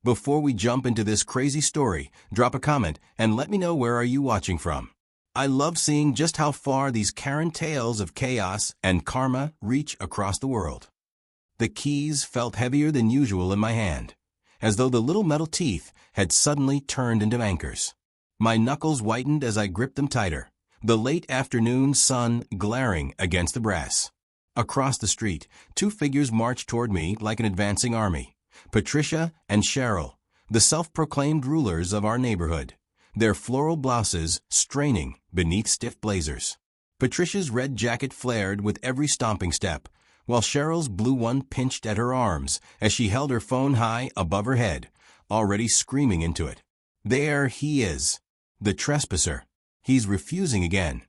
Before we jump into this crazy story, drop a comment and let me know where are you watching from. I love seeing just how far these Karen tales of chaos and karma reach across the world. The keys felt heavier than usual in my hand, as though the little metal teeth had suddenly turned into anchors. My knuckles whitened as I gripped them tighter, the late afternoon sun glaring against the brass. Across the street, two figures marched toward me like an advancing army. Patricia and Cheryl, the self-proclaimed rulers of our neighborhood, their floral blouses straining beneath stiff blazers. Patricia's red jacket flared with every stomping step, while Cheryl's blue one pinched at her arms as she held her phone high above her head, already screaming into it. There he is, the trespasser. He's refusing again.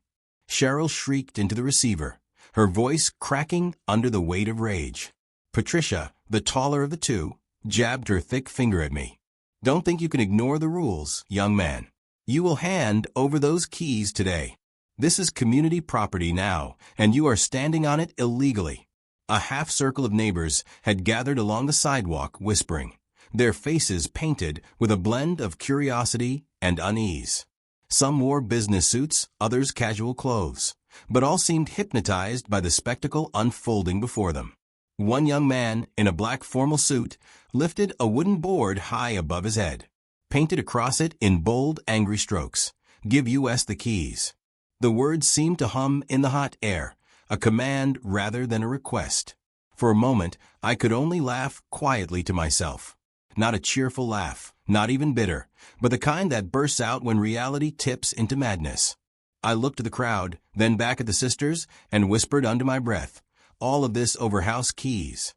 Cheryl shrieked into the receiver, her voice cracking under the weight of rage. Patricia, the taller of the two, jabbed her thick finger at me. Don't think you can ignore the rules, young man. You will hand over those keys today. This is community property now, and you are standing on it illegally. A half circle of neighbors had gathered along the sidewalk, whispering, their faces painted with a blend of curiosity and unease. Some wore business suits, others casual clothes, but all seemed hypnotized by the spectacle unfolding before them. One young man, in a black formal suit, lifted a wooden board high above his head. Painted across it in bold, angry strokes, "Give US the keys." The words seemed to hum in the hot air, a command rather than a request. For a moment, I could only laugh quietly to myself. Not a cheerful laugh, not even bitter, but the kind that bursts out when reality tips into madness. I looked at the crowd, then back at the sisters, and whispered under my breath, all of this over house keys.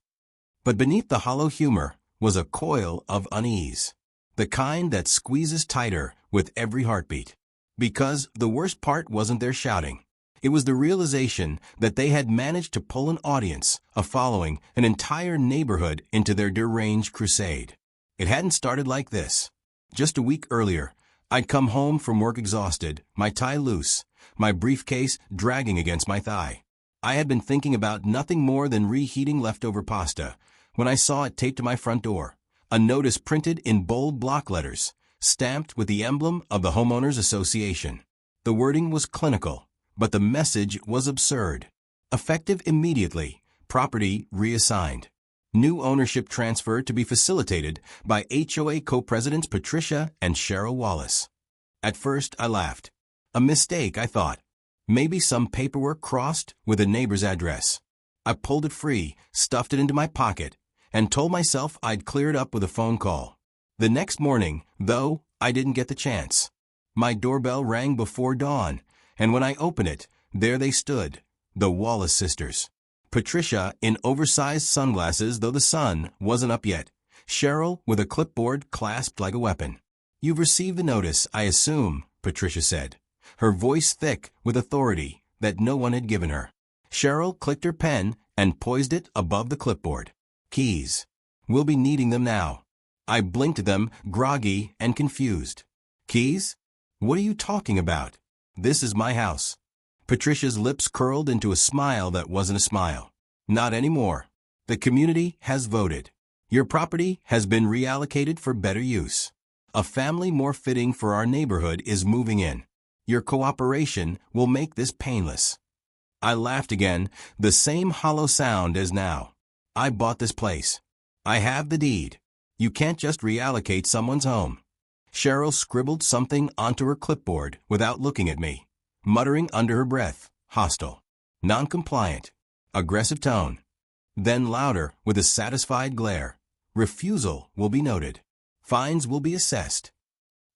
But beneath the hollow humor was a coil of unease, the kind that squeezes tighter with every heartbeat. Because the worst part wasn't their shouting. It was the realization that they had managed to pull an audience, a following, an entire neighborhood into their deranged crusade. It hadn't started like this. Just a week earlier, I'd come home from work exhausted, my tie loose, my briefcase dragging against my thigh. I had been thinking about nothing more than reheating leftover pasta when I saw it taped to my front door, a notice printed in bold block letters, stamped with the emblem of the Homeowners Association. The wording was clinical, but the message was absurd. Effective immediately, property reassigned. New ownership transfer to be facilitated by HOA co-presidents Patricia and Cheryl Wallace. At first, I laughed. A mistake, I thought. Maybe some paperwork crossed with a neighbor's address. I pulled it free, stuffed it into my pocket, and told myself I'd clear it up with a phone call. The next morning, though, I didn't get the chance. My doorbell rang before dawn, and when I opened it, there they stood, the Wallace sisters. Patricia in oversized sunglasses, though the sun wasn't up yet. Cheryl with a clipboard clasped like a weapon. "You've received the notice, I assume," Patricia said, her voice thick with authority that no one had given her. Cheryl clicked her pen and poised it above the clipboard. "Keys. We'll be needing them now." I blinked at them, groggy and confused. "Keys? What are you talking about? This is my house." Patricia's lips curled into a smile that wasn't a smile. "Not anymore. The community has voted. Your property has been reallocated for better use. A family more fitting for our neighborhood is moving in. Your cooperation will make this painless." I laughed again, the same hollow sound as now. "I bought this place. I have the deed. You can't just reallocate someone's home." Cheryl scribbled something onto her clipboard without looking at me, muttering under her breath, "Hostile. Non-compliant. Aggressive tone." Then louder with a satisfied glare, "Refusal will be noted. Fines will be assessed."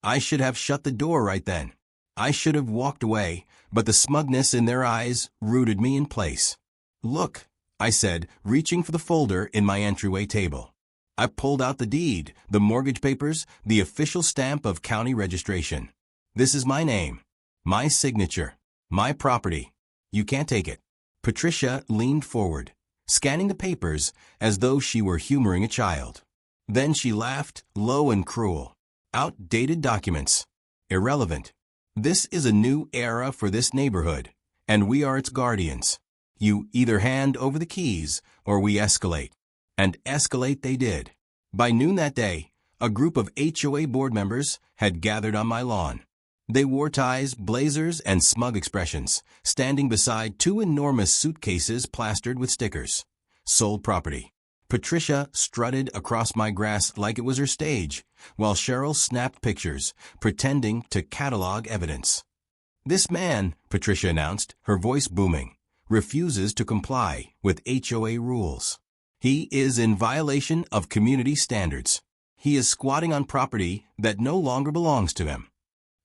I should have shut the door right then. I should have walked away, but the smugness in their eyes rooted me in place. "Look," I said, reaching for the folder in my entryway table. I pulled out the deed, the mortgage papers, the official stamp of county registration. "This is my name, my signature, my property. You can't take it." Patricia leaned forward, scanning the papers as though she were humoring a child. Then she laughed, low and cruel. "Outdated documents. Irrelevant. This is a new era for this neighborhood, and we are its guardians. You either hand over the keys or we escalate." And escalate they did. By noon that day, A group of HOA board members had gathered on my lawn. They wore ties, blazers, and smug expressions, standing beside two enormous suitcases plastered with stickers. Sold property. Patricia strutted across my grass like it was her stage, while Cheryl snapped pictures, pretending to catalog evidence. "This man," Patricia announced, her voice booming, "refuses to comply with HOA rules. He is in violation of community standards. He is squatting on property that no longer belongs to him."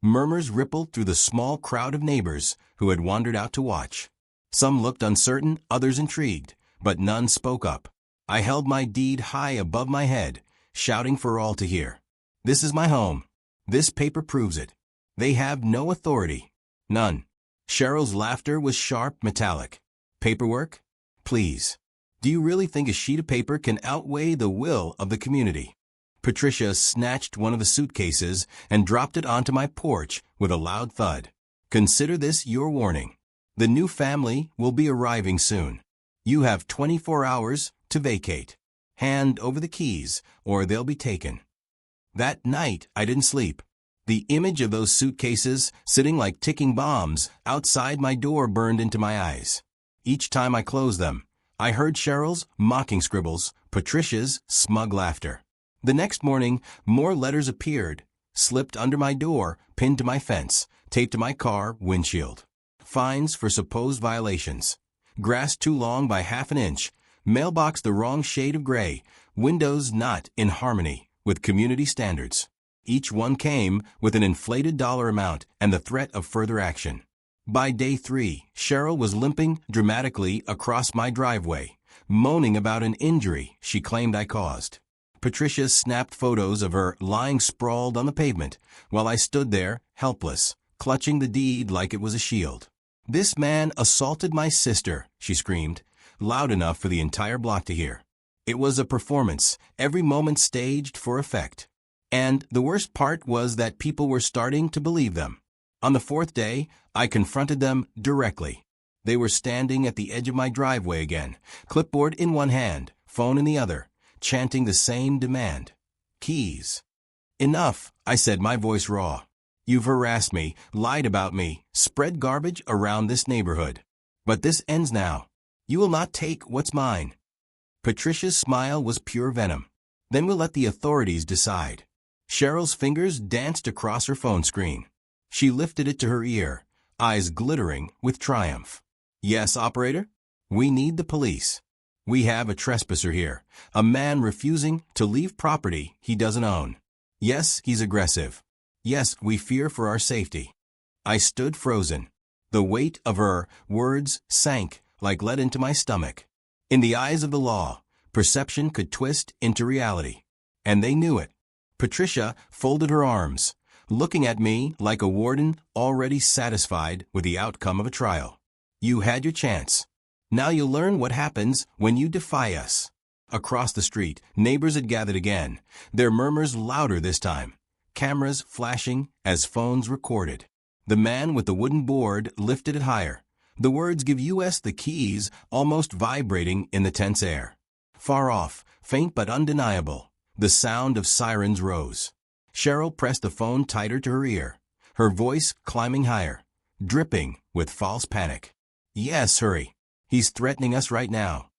Murmurs rippled through the small crowd of neighbors who had wandered out to watch. Some looked uncertain, others intrigued, but none spoke up. I held my deed high above my head, shouting for all to hear. "This is my home. This paper proves it. They have no authority. None." Cheryl's laughter was sharp, metallic. "Paperwork? Please. Do you really think a sheet of paper can outweigh the will of the community?" Patricia snatched one of the suitcases and dropped it onto my porch with a loud thud. "Consider this your warning. The new family will be arriving soon. You have 24 hours to vacate. Hand over the keys, or they'll be taken." That night, I didn't sleep. The image of those suitcases, sitting like ticking bombs, outside my door burned into my eyes. Each time I closed them, I heard Cheryl's mocking scribbles, Patricia's smug laughter. The next morning, more letters appeared, slipped under my door, pinned to my fence, taped to my car windshield. Fines for supposed violations. Grass too long by half an inch, mailbox the wrong shade of gray, windows not in harmony with community standards. Each one came with an inflated dollar amount and the threat of further action. By day 3, Cheryl was limping dramatically across my driveway, moaning about an injury she claimed I caused. Patricia snapped photos of her lying sprawled on the pavement, while I stood there, helpless, clutching the deed like it was a shield. "This man assaulted my sister," she screamed, loud enough for the entire block to hear. It was a performance, every moment staged for effect. And the worst part was that people were starting to believe them. On the 4th day, I confronted them directly. They were standing at the edge of my driveway again, clipboard in one hand, phone in the other, chanting the same demand. "Keys." "Enough," I said, my voice raw. "You've harassed me, lied about me, spread garbage around this neighborhood. But this ends now. You will not take what's mine." Patricia's smile was pure venom. "Then we'll let the authorities decide." Cheryl's fingers danced across her phone screen. She lifted it to her ear, eyes glittering with triumph. "Yes, operator? We need the police. We have a trespasser here, a man refusing to leave property he doesn't own. Yes, he's aggressive. Yes, we fear for our safety." I stood frozen. The weight of her words sank like lead into my stomach. In the eyes of the law, perception could twist into reality. And they knew it. Patricia folded her arms, looking at me like a warden already satisfied with the outcome of a trial. "You had your chance. Now you'll learn what happens when you defy us." Across the street, neighbors had gathered again, their murmurs louder this time, cameras flashing as phones recorded. The man with the wooden board lifted it higher, the words "Give US the keys" almost vibrating in the tense air. Far off, faint but undeniable, the sound of sirens rose. Cheryl pressed the phone tighter to her ear, her voice climbing higher, dripping with false panic. "Yes, hurry. He's threatening us right now."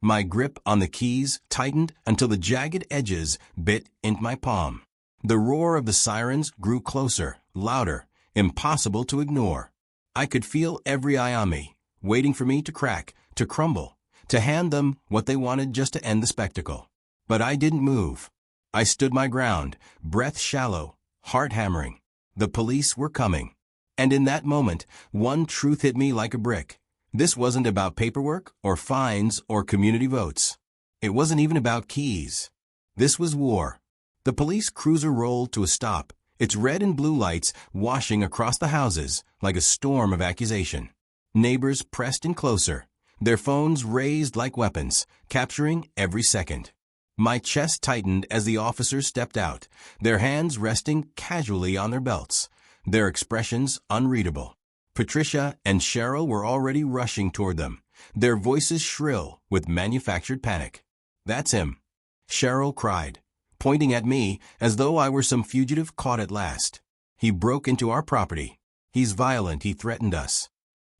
My grip on the keys tightened until the jagged edges bit into my palm. The roar of the sirens grew closer, louder, impossible to ignore. I could feel every eye on me, waiting for me to crack, to crumble, to hand them what they wanted just to end the spectacle. But I didn't move. I stood my ground, breath shallow, heart hammering. The police were coming. And in that moment, one truth hit me like a brick. This wasn't about paperwork or fines or community votes. It wasn't even about keys. This was war. The police cruiser rolled to a stop, its red and blue lights washing across the houses like a storm of accusation. Neighbors pressed in closer, their phones raised like weapons, capturing every second. My chest tightened as the officers stepped out, their hands resting casually on their belts, their expressions unreadable. Patricia and Cheryl were already rushing toward them, their voices shrill with manufactured panic. "That's him," Cheryl cried. pointing at me as though I were some fugitive caught at last. He broke into our property. He's violent, he threatened us.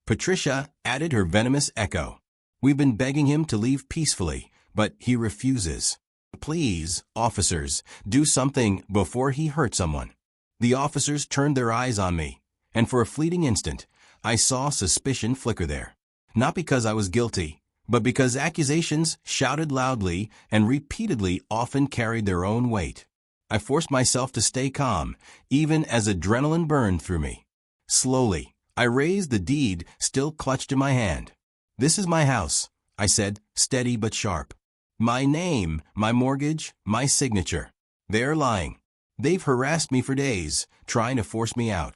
Patricia added her venomous echo. We've been begging him to leave peacefully, but he refuses. Please, officers, do something before he hurts someone. The officers turned their eyes on me, and for a fleeting instant, I saw suspicion flicker there. Not because I was guilty, but because accusations shouted loudly and repeatedly often carried their own weight. I forced myself to stay calm, even as adrenaline burned through me. Slowly, I raised the deed still clutched in my hand. This is my house, I said, steady but sharp. My name, my mortgage, my signature. They're lying. They've harassed me for days, trying to force me out.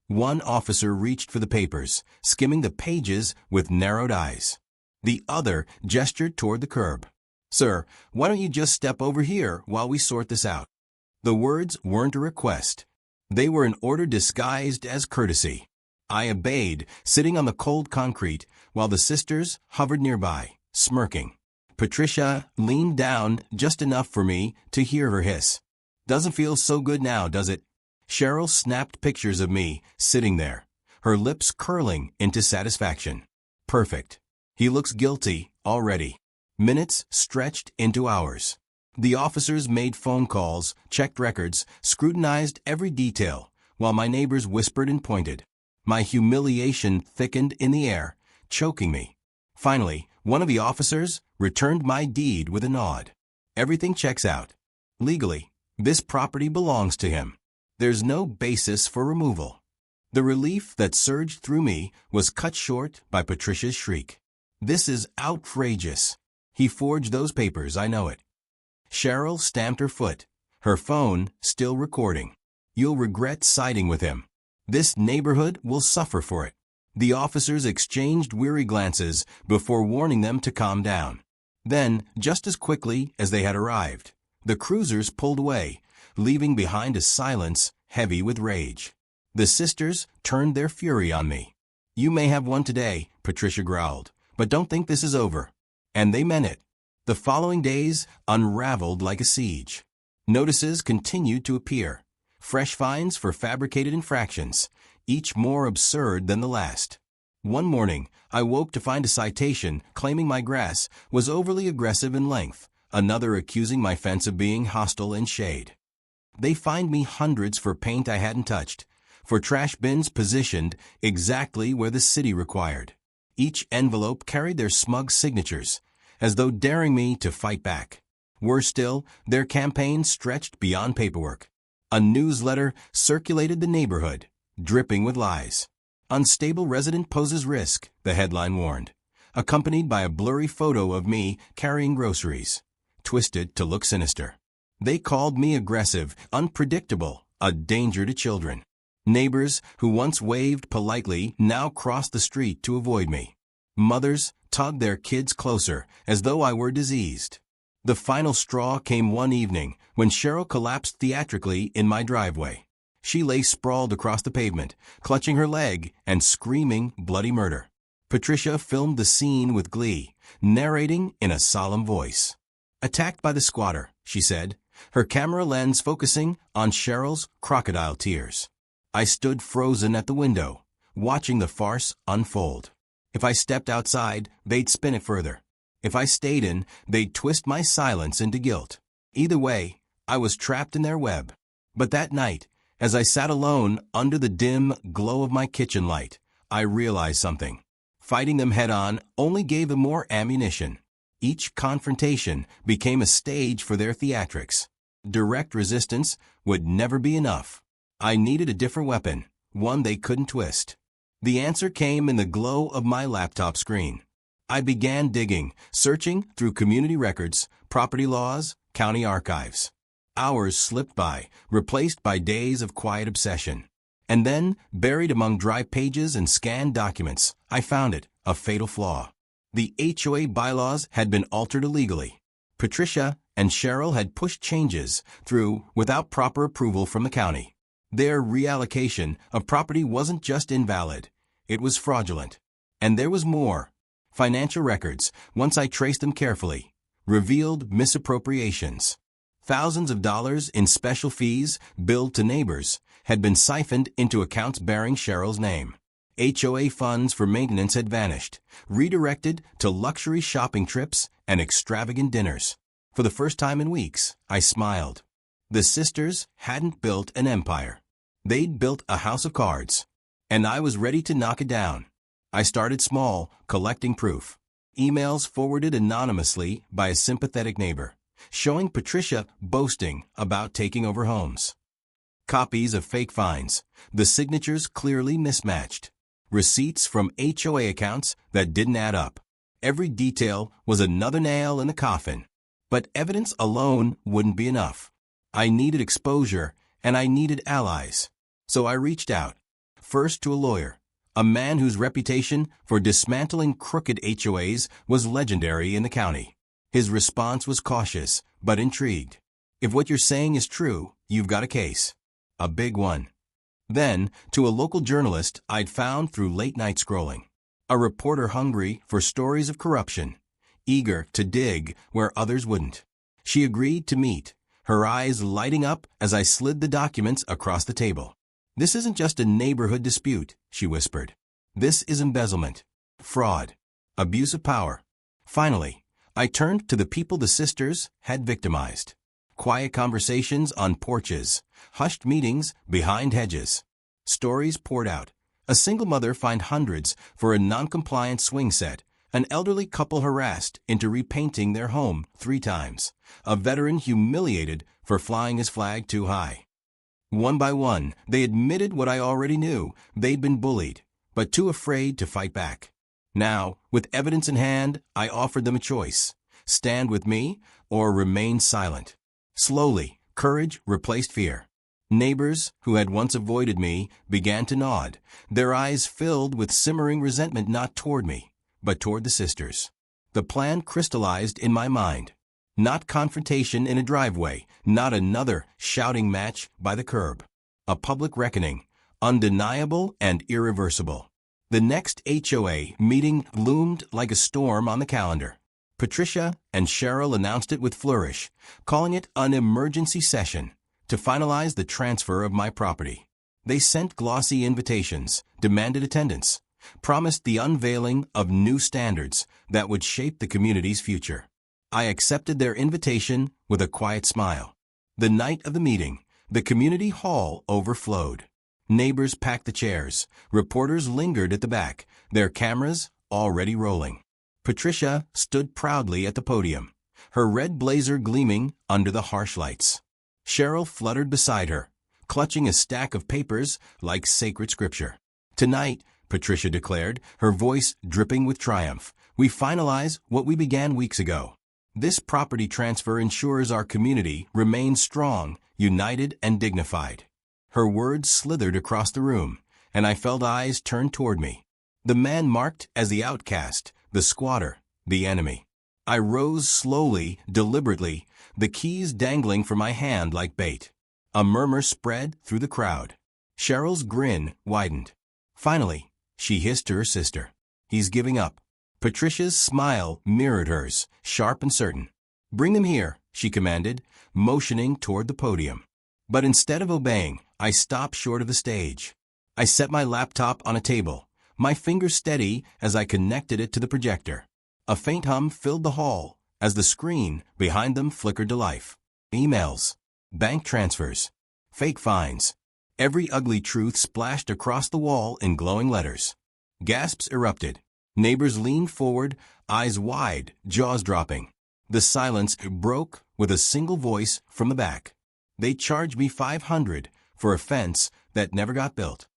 One officer reached for the papers, skimming the pages with narrowed eyes. The other gestured toward the curb. Sir, why don't you just step over here while we sort this out? The words weren't a request. They were an order disguised as courtesy. I obeyed, sitting on the cold concrete, while the sisters hovered nearby, smirking. Patricia leaned down just enough for me to hear her hiss. Doesn't feel so good now, does it? Cheryl snapped pictures of me sitting there, her lips curling into satisfaction. Perfect. He looks guilty already. Minutes stretched into hours. The officers made phone calls, checked records, scrutinized every detail, while my neighbors whispered and pointed. My humiliation thickened in the air, choking me. Finally, one of the officers returned my deed with a nod. Everything checks out. Legally, this property belongs to him. There's no basis for removal. The relief that surged through me was cut short by Patricia's shriek. This is outrageous. He forged those papers, I know it. Cheryl stamped her foot, her phone still recording. You'll regret siding with him. This neighborhood will suffer for it. The officers exchanged weary glances before warning them to calm down. Then, just as quickly as they had arrived, the cruisers pulled away, leaving behind a silence heavy with rage. The sisters turned their fury on me. You may have won today, Patricia growled, but don't think this is over. And they meant it. The following days unraveled like a siege. Notices continued to appear. Fresh fines for fabricated infractions, each more absurd than the last. One morning, I woke to find a citation claiming my grass was overly aggressive in length, another accusing my fence of being hostile in shade. They fined me hundreds for paint I hadn't touched, for trash bins positioned exactly where the city required. Each envelope carried their smug signatures, as though daring me to fight back. Worse still, their campaign stretched beyond paperwork. A newsletter circulated the neighborhood, dripping with lies. Unstable resident poses risk, the headline warned, accompanied by a blurry photo of me carrying groceries, twisted to look sinister. They called me aggressive, unpredictable, a danger to children. Neighbors who once waved politely now crossed the street to avoid me. Mothers tugged their kids closer as though I were diseased. The final straw came one evening when Cheryl collapsed theatrically in my driveway. She lay sprawled across the pavement, clutching her leg and screaming bloody murder. Patricia filmed the scene with glee, narrating in a solemn voice. Attacked by the squatter, she said, her camera lens focusing on Cheryl's crocodile tears. I stood frozen at the window, watching the farce unfold. If I stepped outside, they'd spin it further. If I stayed in, they'd twist my silence into guilt. Either way, I was trapped in their web. But that night, as I sat alone under the dim glow of my kitchen light, I realized something. Fighting them head-on only gave them more ammunition. Each confrontation became a stage for their theatrics. Direct resistance would never be enough. I needed a different weapon, one they couldn't twist. The answer came in the glow of my laptop screen. I began digging, searching through community records, property laws, county archives. Hours slipped by, replaced by days of quiet obsession. And then, buried among dry pages and scanned documents, I found it, a fatal flaw. The HOA bylaws had been altered illegally. Patricia and Cheryl had pushed changes through without proper approval from the county. Their reallocation of property wasn't just invalid, it was fraudulent. And there was more. Financial records, once I traced them carefully, revealed misappropriations. Thousands of dollars in special fees billed to neighbors had been siphoned into accounts bearing Cheryl's name. HOA funds for maintenance had vanished, redirected to luxury shopping trips and extravagant dinners. For the first time in weeks, I smiled. The sisters hadn't built an empire. They'd built a house of cards. And I was ready to knock it down. I started small, collecting proof. Emails forwarded anonymously by a sympathetic neighbor, showing Patricia boasting about taking over homes. Copies of fake fines, the signatures clearly mismatched. Receipts from HOA accounts that didn't add up. Every detail was another nail in the coffin. But evidence alone wouldn't be enough. I needed exposure, and I needed allies. So I reached out. First to a lawyer, a man whose reputation for dismantling crooked HOAs was legendary in the county. His response was cautious, but intrigued. If what you're saying is true, you've got a case. A big one. Then, to a local journalist I'd found through late-night scrolling. A reporter hungry for stories of corruption, eager to dig where others wouldn't. She agreed to meet, her eyes lighting up as I slid the documents across the table. "This isn't just a neighborhood dispute," she whispered. "This is embezzlement, fraud, abuse of power." Finally, I turned to the people the sisters had victimized. Quiet conversations on porches, hushed meetings behind hedges. Stories poured out. A single mother fined hundreds for a non-compliant swing set. An elderly couple harassed into repainting their home 3 times. A veteran humiliated for flying his flag too high. One by one, they admitted what I already knew. They'd been bullied, but too afraid to fight back. Now, with evidence in hand, I offered them a choice. Stand with me or remain silent. Slowly, courage replaced fear. Neighbors who had once avoided me began to nod, their eyes filled with simmering resentment not toward me, but toward the sisters. The plan crystallized in my mind. Not confrontation in a driveway, not another shouting match by the curb. A public reckoning, undeniable and irreversible. The next HOA meeting loomed like a storm on the calendar. Patricia and Cheryl announced it with flourish, calling it an emergency session to finalize the transfer of my property. They sent glossy invitations, demanded attendance, promised the unveiling of new standards that would shape the community's future. I accepted their invitation with a quiet smile. The night of the meeting, the community hall overflowed. Neighbors packed the chairs. Reporters lingered at the back, their cameras already rolling. Patricia stood proudly at the podium, her red blazer gleaming under the harsh lights. Cheryl fluttered beside her, clutching a stack of papers like sacred scripture. "Tonight," Patricia declared, her voice dripping with triumph, "we finalize what we began weeks ago. This property transfer ensures our community remains strong, united, and dignified." Her words slithered across the room, and I felt eyes turn toward me. The man marked as the outcast, the squatter, the enemy. I rose slowly, deliberately, the keys dangling from my hand like bait. A murmur spread through the crowd. Cheryl's grin widened. Finally, she hissed to her sister, "He's giving up." Patricia's smile mirrored hers, sharp and certain. "Bring them here," she commanded, motioning toward the podium. But instead of obeying, I stopped short of the stage. I set my laptop on a table, my fingers steady as I connected it to the projector. A faint hum filled the hall as the screen behind them flickered to life. Emails, bank transfers, fake fines. Every ugly truth splashed across the wall in glowing letters. Gasps erupted. Neighbors leaned forward, eyes wide, jaws dropping. The silence broke with a single voice from the back. "They charged me $500 for a fence that never got built."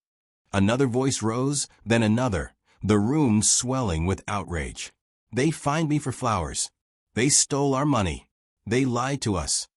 Another voice rose, then another, the room swelling with outrage. "They fined me for flowers. They stole our money. They lied to us."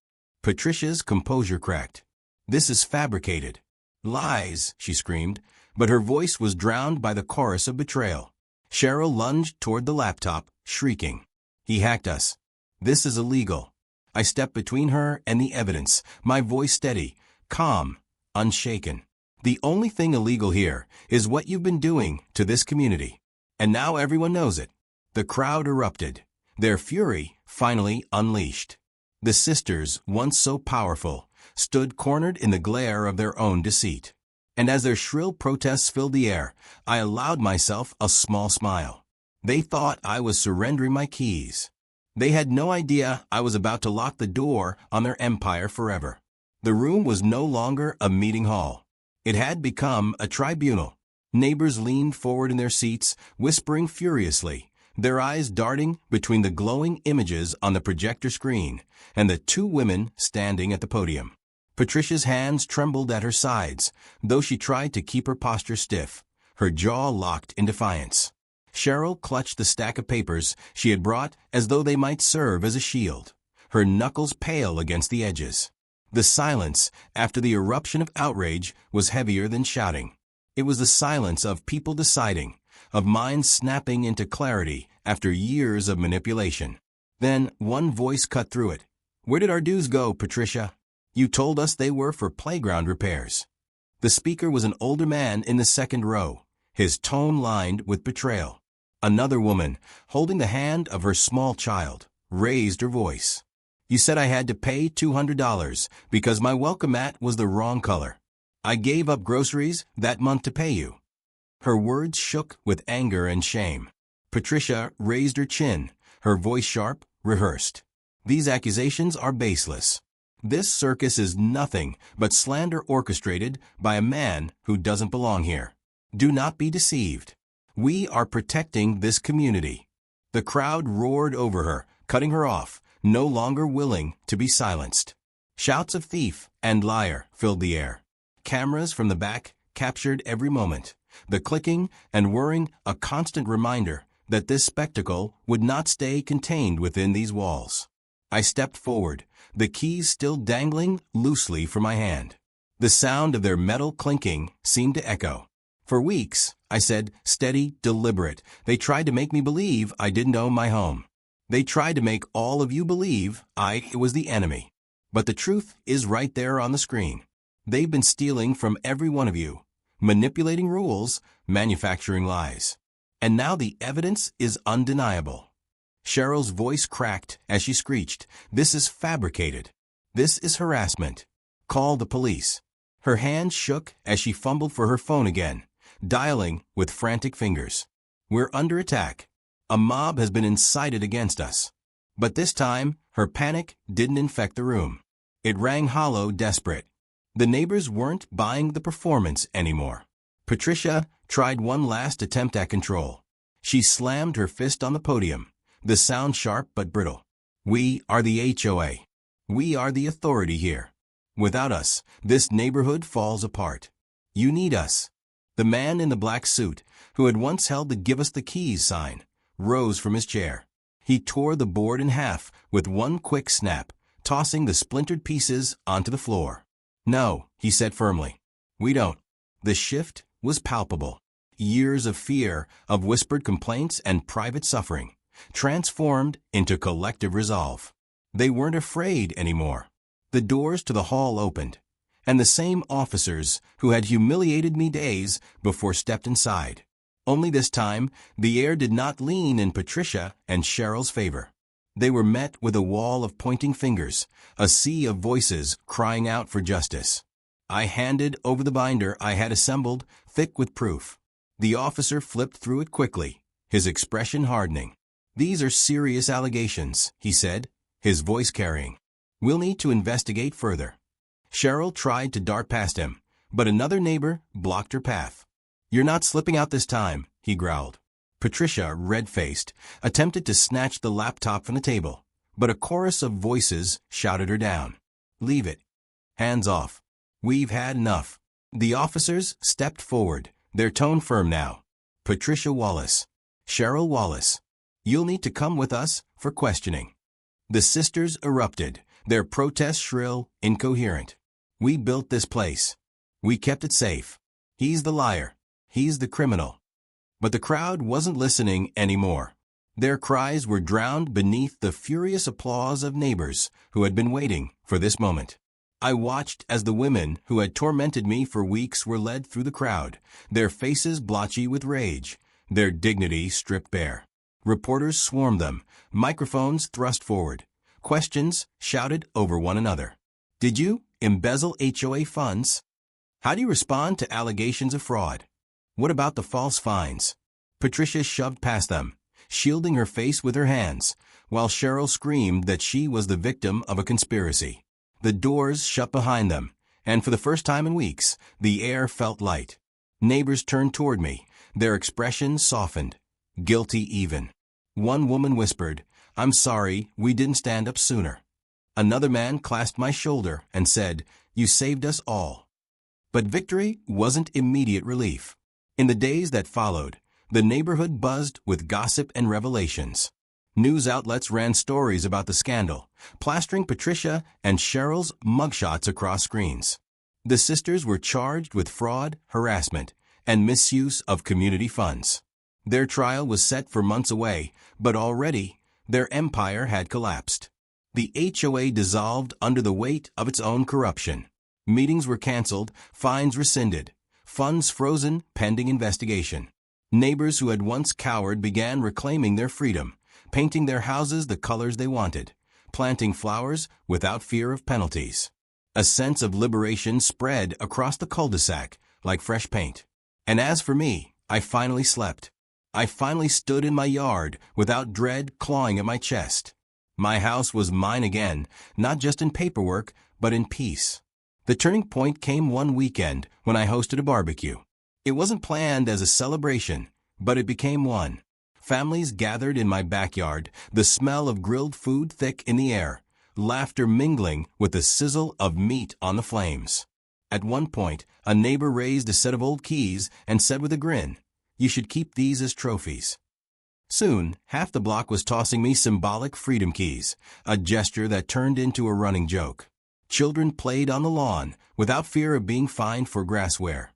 Patricia's composure cracked. "This is fabricated." "Lies," she screamed, but her voice was drowned by the chorus of betrayal. Cheryl lunged toward the laptop, shrieking, "He hacked us. This is illegal." I stepped between her and the evidence, my voice steady, calm, unshaken. "The only thing illegal here is what you've been doing to this community. And now everyone knows it." The crowd erupted, their fury finally unleashed. The sisters, once so powerful, stood cornered in the glare of their own deceit. And as their shrill protests filled the air, I allowed myself a small smile. They thought I was surrendering my keys. They had no idea I was about to lock the door on their empire forever. The room was no longer a meeting hall. It had become a tribunal. Neighbors leaned forward in their seats, whispering furiously, their eyes darting between the glowing images on the projector screen and the two women standing at the podium. Patricia's hands trembled at her sides, though she tried to keep her posture stiff, her jaw locked in defiance. Cheryl clutched the stack of papers she had brought as though they might serve as a shield, her knuckles pale against the edges. The silence, after the eruption of outrage, was heavier than shouting. It was the silence of people deciding, of minds snapping into clarity after years of manipulation. Then one voice cut through it. "Where did our dues go, Patricia? You told us they were for playground repairs." The speaker was an older man in the second row, his tone lined with betrayal. Another woman, holding the hand of her small child, raised her voice. "You said I had to pay $200 because my welcome mat was the wrong color. I gave up groceries that month to pay you." Her words shook with anger and shame. Patricia raised her chin, her voice sharp, rehearsed. "These accusations are baseless. This circus is nothing but slander orchestrated by a man who doesn't belong here. Do not be deceived. We are protecting this community." The crowd roared over her, cutting her off, no longer willing to be silenced. Shouts of thief and liar filled the air. Cameras from the back captured every moment, the clicking and whirring a constant reminder that this spectacle would not stay contained within these walls. I stepped forward, the keys still dangling loosely from my hand. The sound of their metal clinking seemed to echo. "For weeks," I said, steady, deliberate, "they tried to make me believe I didn't own my home. They tried to make all of you believe I was the enemy. But the truth is right there on the screen. They've been stealing from every one of you, manipulating rules, manufacturing lies. And now the evidence is undeniable." Cheryl's voice cracked as she screeched, "This is fabricated. This is harassment. Call the police." Her hand shook as she fumbled for her phone again, dialing with frantic fingers. "We're under attack. A mob has been incited against us." But this time, her panic didn't infect the room. It rang hollow, desperate. The neighbors weren't buying the performance anymore. Patricia tried one last attempt at control. She slammed her fist on the podium, the sound sharp but brittle. "We are the HOA. We are the authority here. Without us, this neighborhood falls apart. You need us." The man in the black suit, who had once held the "Give us the keys" sign, rose from his chair. He tore the board in half with one quick snap, tossing the splintered pieces onto the floor. "No," he said firmly. "We don't." The shift was palpable. Years of fear, of whispered complaints and private suffering, transformed into collective resolve. They weren't afraid anymore. The doors to the hall opened, and the same officers who had humiliated me days before stepped inside. Only this time, the air did not lean in Patricia and Cheryl's favor. They were met with a wall of pointing fingers, a sea of voices crying out for justice. I handed over the binder I had assembled, thick with proof. The officer flipped through it quickly, his expression hardening. "These are serious allegations," he said, his voice carrying. "We'll need to investigate further." Cheryl tried to dart past him, but another neighbor blocked her path. "You're not slipping out this time," he growled. Patricia, red-faced, attempted to snatch the laptop from the table, but a chorus of voices shouted her down. "Leave it. Hands off. We've had enough." The officers stepped forward, their tone firm now. "Patricia Wallace, Cheryl Wallace, you'll need to come with us for questioning." The sisters erupted, their protest shrill, incoherent. "We built this place. We kept it safe. He's the liar. He's the criminal." But the crowd wasn't listening anymore. Their cries were drowned beneath the furious applause of neighbors who had been waiting for this moment. I watched as the women who had tormented me for weeks were led through the crowd, their faces blotchy with rage, their dignity stripped bare. Reporters swarmed them, microphones thrust forward, Questions shouted over one another. Did you embezzle HOA funds? How do you respond to allegations of fraud? What about the false fines? Patricia shoved past them, shielding her face with her hands, while Cheryl screamed that she was the victim of a conspiracy. The doors shut behind them, and for the first time in weeks, the air felt light. Neighbors turned toward me, their expressions softened, guilty even. One woman whispered, "I'm sorry, we didn't stand up sooner." Another man clasped my shoulder and said, "You saved us all." But victory wasn't immediate relief. In the days that followed, the neighborhood buzzed with gossip and revelations. News outlets ran stories about the scandal, plastering Patricia and Cheryl's mugshots across screens. The sisters were charged with fraud, harassment, and misuse of community funds. Their trial was set for months away, but already their empire had collapsed. The HOA dissolved under the weight of its own corruption. Meetings were canceled, fines rescinded, funds frozen pending investigation. Neighbors who had once cowered began reclaiming their freedom, painting their houses the colors they wanted, planting flowers without fear of penalties. A sense of liberation spread across the cul-de-sac like fresh paint. And as for me, I finally slept. I finally stood in my yard without dread clawing at my chest. My house was mine again, not just in paperwork, but in peace. The turning point came one weekend when I hosted a barbecue. It wasn't planned as a celebration, but it became one. Families gathered in my backyard, the smell of grilled food thick in the air, laughter mingling with the sizzle of meat on the flames. At one point, a neighbor raised a set of old keys and said with a grin, "You should keep these as trophies." Soon, half the block was tossing me symbolic freedom keys, a gesture that turned into a running joke. Children played on the lawn without fear of being fined for grassware.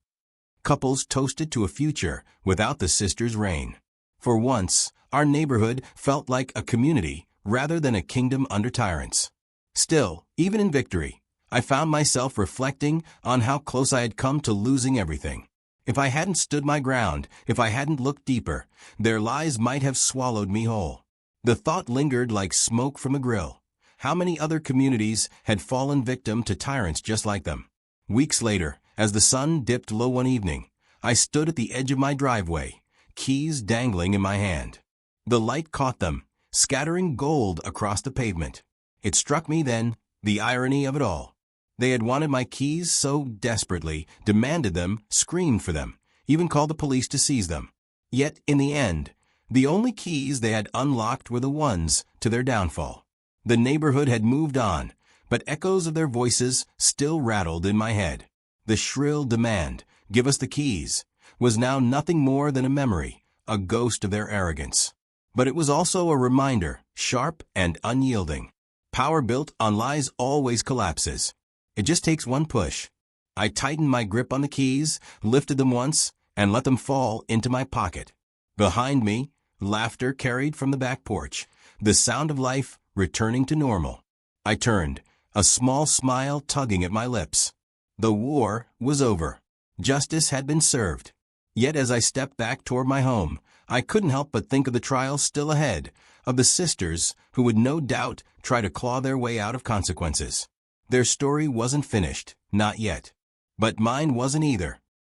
Couples toasted to a future without the sisters' reign. For once, our neighborhood felt like a community rather than a kingdom under tyrants. Still, even in victory, I found myself reflecting on how close I had come to losing everything. If I hadn't stood my ground, if I hadn't looked deeper, their lies might have swallowed me whole. The thought lingered like smoke from a grill. How many other communities had fallen victim to tyrants just like them? Weeks later, as the sun dipped low one evening, I stood at the edge of my driveway, keys dangling in my hand. The light caught them, scattering gold across the pavement. It struck me then, the irony of it all. They had wanted my keys so desperately, demanded them, screamed for them, even called the police to seize them. Yet, in the end, the only keys they had unlocked were the ones to their downfall. The neighborhood had moved on, but echoes of their voices still rattled in my head. The shrill demand, "Give us the keys," was now nothing more than a memory, a ghost of their arrogance. But it was also a reminder, sharp and unyielding. Power built on lies always collapses. It just takes one push. I tightened my grip on the keys, lifted them once, and let them fall into my pocket. Behind me, laughter carried from the back porch, the sound of life returning to normal. I turned, a small smile tugging at my lips. The war was over. Justice had been served. Yet as I stepped back toward my home, I couldn't help but think of the trial still ahead, of the sisters who would no doubt try to claw their way out of consequences. Their story wasn't finished, not yet. But mine wasn't either.